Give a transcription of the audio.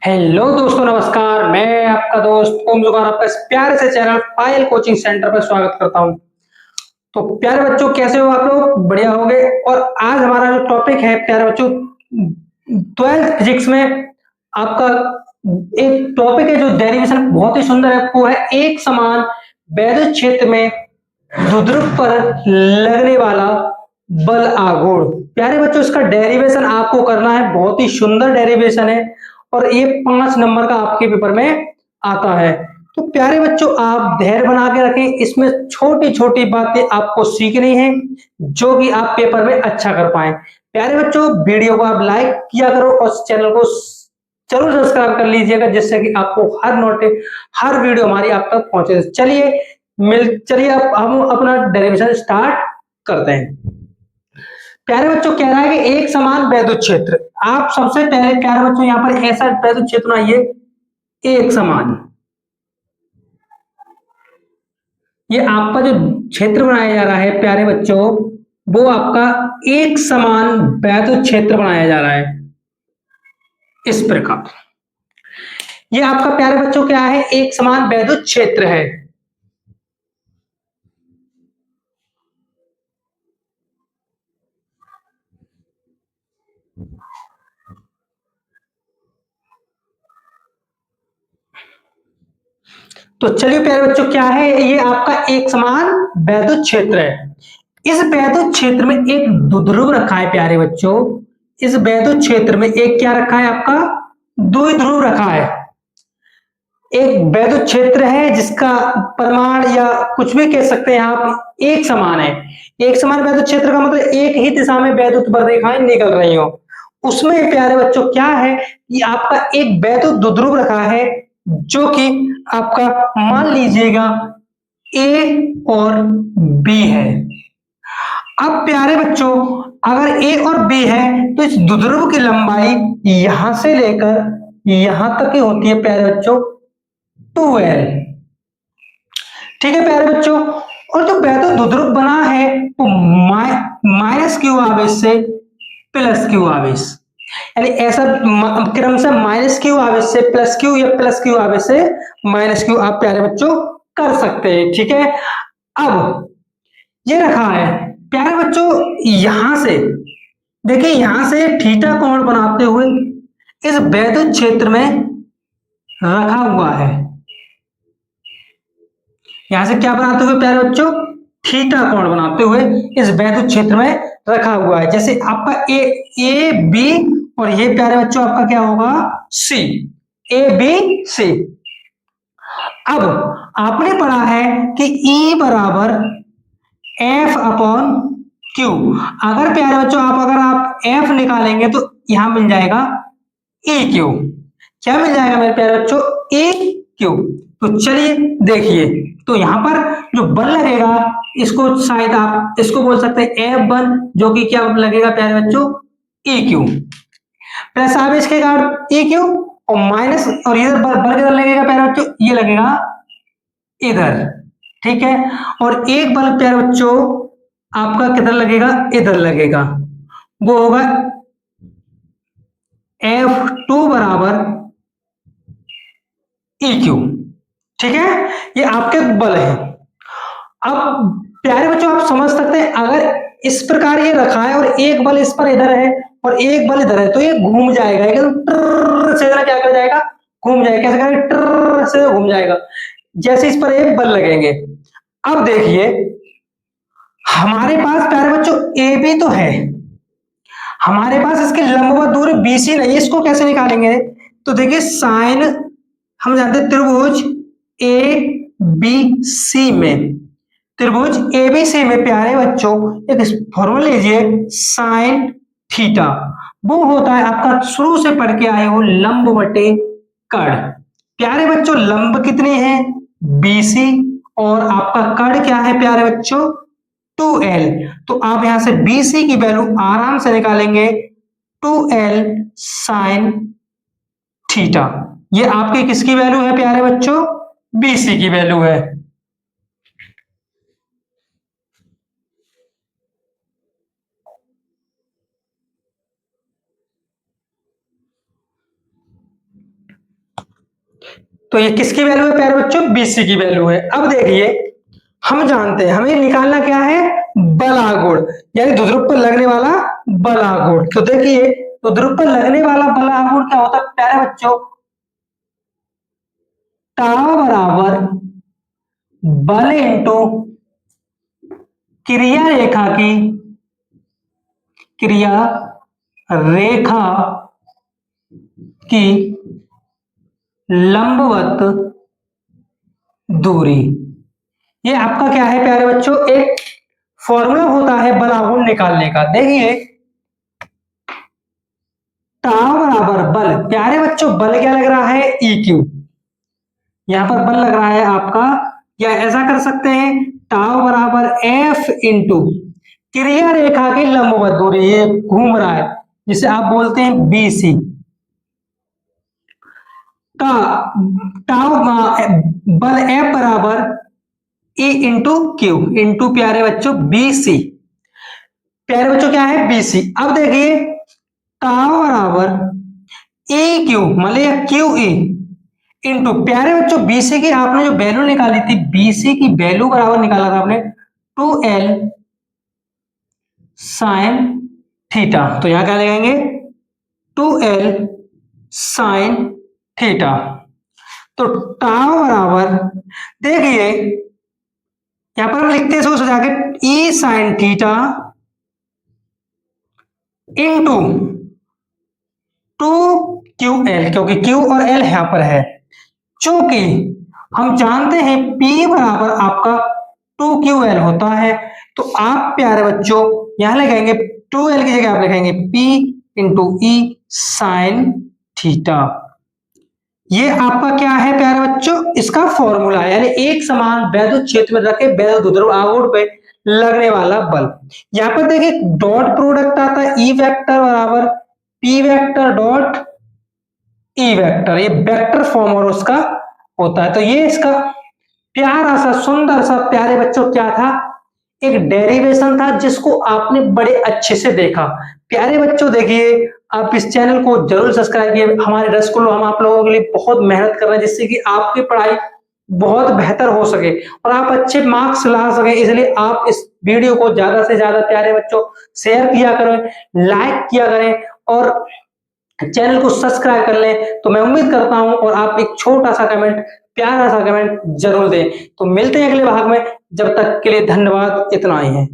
Hello दोस्तों, नमस्कार। मैं आपका दोस्त ओम जुगान आपका इस प्यारे से चैनल पायल कोचिंग सेंटर पर स्वागत करता हूं। तो प्यारे बच्चों, कैसे हो आप लोग? बढ़िया होंगे। और आज हमारा जो टॉपिक है प्यारे बच्चों, 12th फिजिक्स में आपका एक टॉपिक है जो डेरिवेशन बहुत ही सुंदर है। वो है एक समान वैद्युत क्षेत्र में द्विध्रुव पर लगने वाला बल आघूर्ण। प्यारे बच्चों, इसका डेरिवेशन आपको करना है। बहुत ही सुंदर डेरिवेशन है और ये 5 नंबर का आपके पेपर में आता है। तो प्यारे बच्चों, आप धैर्य बना के रखें। इसमें छोटी छोटी बातें आपको सीखनी है जो कि आप पेपर में अच्छा कर पाए। प्यारे बच्चों, वीडियो को आप लाइक किया करो और चैनल को जरूर सब्सक्राइब कर लीजिएगा, जिससे कि आपको हर वीडियो हमारी आप तक पहुंचे। चलिए अब हम अपना डेरिवेशन स्टार्ट करते हैं। प्यारे बच्चों, कह रहा है कि एक समान वैद्युत क्षेत्र। आप सबसे पहले प्यारे बच्चों यहाँ पर ऐसा वैद्युत क्षेत्र बनाइए, एक समान। ये आपका जो क्षेत्र बनाया जा रहा है प्यारे बच्चों, वो आपका एक समान वैद्युत क्षेत्र बनाया जा रहा है इस प्रकार। ये आपका प्यारे बच्चों क्या है? एक समान वैद्युत क्षेत्र है। तो चलिए प्यारे बच्चों, क्या है? ये आपका एक समान वैद्युत क्षेत्र है। इस वैद्युत क्षेत्र में एक द्विध्रुव रखा है प्यारे बच्चों। इस वैद्युत क्षेत्र में एक क्या रखा है? आपका द्विध्रुव रखा है। एक वैद्युत क्षेत्र है जिसका परिमाण या कुछ भी कह सकते हैं आप, एक समान है। एक समान वैद्युत क्षेत्र का मतलब एक ही दिशा में वैद्युत रेखाएं निकल रही हो। उसमें प्यारे बच्चों क्या है कि आपका एक वैद्युत द्विध्रुव रखा है, जो कि आपका मान लीजिएगा ए और बी है। अब प्यारे बच्चों, अगर ए और बी है तो इस द्विध्रुव की लंबाई यहां से लेकर यहां तक की होती है प्यारे बच्चों 2l। ठीक है प्यारे बच्चों, और जो वैद्युत द्विध्रुव बना है वो माइनस क्यू आवेश से प्लस क्यू आवेश, यानी ऐसा क्रम से माइनस क्यू आवेश से प्लस क्यू या प्लस क्यू आवेश से माइनस क्यू आप प्यारे बच्चों कर सकते हैं। ठीक है, अब ये रखा है प्यारे बच्चों, यहां से देखिए, यहां से थीटा कोण बनाते हुए इस वैद्युत क्षेत्र में रखा हुआ है। यहां से क्या बनाते हुए प्यारे बच्चों? थीटा कोण बनाते हुए इस वैद्युत क्षेत्र में रखा हुआ है। जैसे आपका ए बी और ये प्यारे बच्चों आपका क्या होगा? सी। A B C. अब आपने पढ़ा है कि E बराबर एफ अपॉन क्यू। अगर प्यारे बच्चों आप एफ निकालेंगे तो यहां मिल जाएगा ए क्यू। क्या मिल जाएगा मेरे प्यारे बच्चों? ए क्यू। तो चलिए देखिए, तो यहां पर जो बल लगेगा, इसको शायद आप इसको बोल सकते हैं एफ बल, जो कि क्या लगेगा प्यारे बच्चों? ए क्यू। प्लस आवेश के कारण ए क्यू, और माइनस, और इधर बल किधर लगेगा प्यारे बच्चों? ये लगेगा इधर। ठीक है, और एक बल प्यारे बच्चों आपका किधर लगेगा? इधर लगेगा। वो होगा F2 बराबर EQ। ठीक है, ये आपके बल है। अब प्यारे बच्चों, आप समझ सकते हैं, अगर इस प्रकार ये रखा है और एक बल इस पर इधर है और एक बल इधर है, तो ये घूम जाएगा एकदम ट्रर से। क्या कर जाएगा? घूम जाएगा। कैसे करें? ट्रर से घूम जाएगा। जैसे इस पर एक बल लगेंगे। अब देखिए, हमारे पास प्यारे बच्चों ए बी तो है, हमारे पास इसके लंबवत दूरी बीसी नहीं है। इसको कैसे निकालेंगे? तो देखिए, साइन, हम जानते हैं त्रिभुज ए बी सी में, त्रिभुज एबीसी में प्यारे बच्चों एक फॉर्मूला लीजिए, साइन थीटा। वो होता है आपका शुरू से पढ़ के आए हो लंब बटे कड़। प्यारे बच्चों, लंब कितने हैं? बीसी, और आपका कड़ क्या है प्यारे बच्चों? 2l। तो आप यहां से बीसी की वैल्यू आराम से निकालेंगे, 2l साइन थीटा। ये आपकी किसकी वैल्यू है प्यारे बच्चों? बीसी की वैल्यू है। तो ये किसकी वैल्यू है प्यारे बच्चों, BC की वैल्यू है। अब देखिए हम जानते हैं हमें निकालना क्या है, बल आघूर्ण, यानी द्विध्रुव पर लगने वाला बल आघूर्ण। तो देखिए द्विध्रुव पर लगने वाला बल आघूर्ण क्या होता है प्यारे बच्चों, टाउ बराबर बल इंटू क्रिया रेखा की, क्रिया रेखा की लंबवत दूरी। ये आपका क्या है प्यारे बच्चों, एक फॉर्मूला होता है बल आघूर्ण निकालने का। देखिए टाउ बराबर बल, प्यारे बच्चों बल क्या लग रहा है, EQ, यहां पर बल लग रहा है आपका, या ऐसा कर सकते हैं टाउ बराबर F इंटू क्रिया रेखा की लंबवत दूरी, ये घूम रहा है जिसे आप बोलते हैं BC का टाउ बल F बराबर E इंटू क्यू इंटू प्यारे बच्चों BC, प्यारे बच्चों क्या है BC। अब देखिए टाउ बराबर EQ मतलब QE इंटू प्यारे बच्चों BC की आपने जो वैल्यू निकाली थी, BC की वैल्यू बराबर निकाला था आपने 2L साइन थीटा। तो यहां क्या लगाएंगे 2L साइन थीटा। तो टाउ बराबर देखिए यहां पर हम लिखते हैं सोच जाके E sine theta into 2QL, क्योंकि Q और L यहां पर है, चूंकि हम जानते हैं P बराबर आपका 2QL होता है, तो आप प्यारे बच्चों यहां लिखेंगे 2L की जगह आप लिखेंगे P into E sine theta. ये आपका क्या है प्यारे बच्चों, इसका फॉर्मूला है, यानी एक समान वैद्युत क्षेत्र में रखे वैद्युत द्विध्रुव आघूर्ण पे लगने वाला बल। यहां पर देखिए डॉट प्रोडक्ट आता है E वेक्टर बराबर P vector dot E vector, ये वेक्टर फॉर्म और उसका होता है। तो ये इसका प्यारा सा सुंदर सा प्यारे बच्चों क्या था, एक डेरिवेशन था जिसको आपने बड़े अच्छे से देखा। प्यारे बच्चों देखिए आप इस चैनल को जरूर सब्सक्राइब किए, हमारे रसगुल्लो हम आप लोगों के लिए बहुत मेहनत कर रहे हैं जिससे कि आपकी पढ़ाई बहुत बेहतर हो सके और आप अच्छे मार्क्स ला सके, इसलिए आप इस वीडियो को ज्यादा से ज्यादा प्यारे बच्चों शेयर किया करें, लाइक किया करें और चैनल को सब्सक्राइब कर लें। तो मैं उम्मीद करता हूं और आप एक छोटा सा कमेंट, प्यारा सा कमेंट जरूर दें। तो मिलते हैं अगले भाग में, जब तक के लिए धन्यवाद, इतना ही है।